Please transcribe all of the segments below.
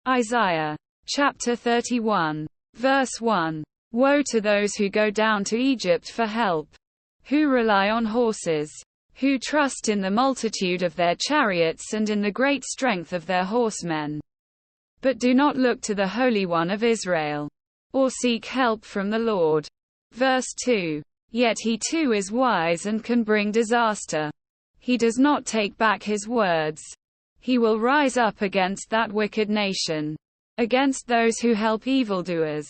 Isaiah chapter 31, verse 1. Woe to those who go down to Egypt for help, who rely on horses, who trust in the multitude of their chariots and in the great strength of their horsemen, but do not look to the Holy One of Israel, or seek help from the Lord. Verse 2. Yet he too is wise and can bring disaster. He does not take back his words. He will rise up against that wicked nation, against those who help evildoers.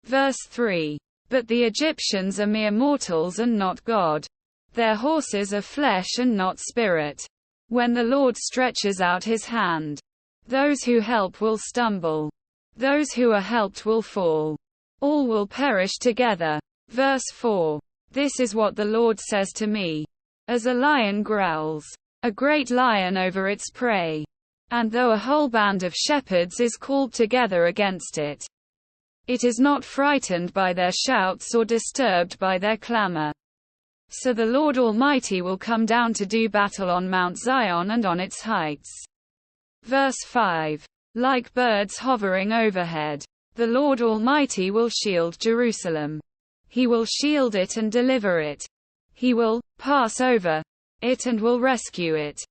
Verse 3. But the Egyptians are mere mortals and not God. Their horses are flesh and not spirit. When the Lord stretches out his hand, those who help will stumble. Those who are helped will fall. All will perish together. Verse 4. This is what the Lord says to me. As a lion growls, a great lion over its prey, and though a whole band of shepherds is called together against it, it is not frightened by their shouts or disturbed by their clamor. So the Lord Almighty will come down to do battle on Mount Zion and on its heights. Verse 5. Like birds hovering overhead, the Lord Almighty will shield Jerusalem. He will shield it and deliver it. He will pass over it and will rescue it.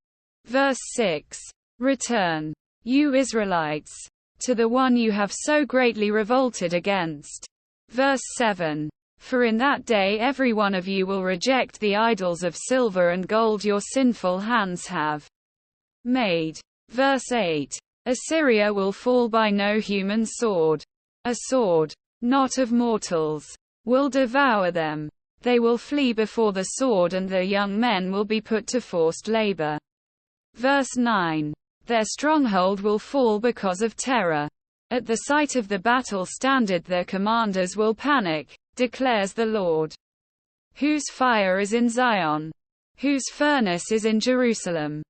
Verse 6. Return, you Israelites, to the one you have so greatly revolted against. Verse 7. For in that day every one of you will reject the idols of silver and gold your sinful hands have made. Verse 8. Assyria will fall by no human sword. A sword, not of mortals, will devour them. They will flee before the sword and their young men will be put to forced labor. Verse 9. Their stronghold will fall because of terror. At the sight of the battle standard their commanders will panic, declares the Lord. Whose fire is in Zion? Whose furnace is in Jerusalem?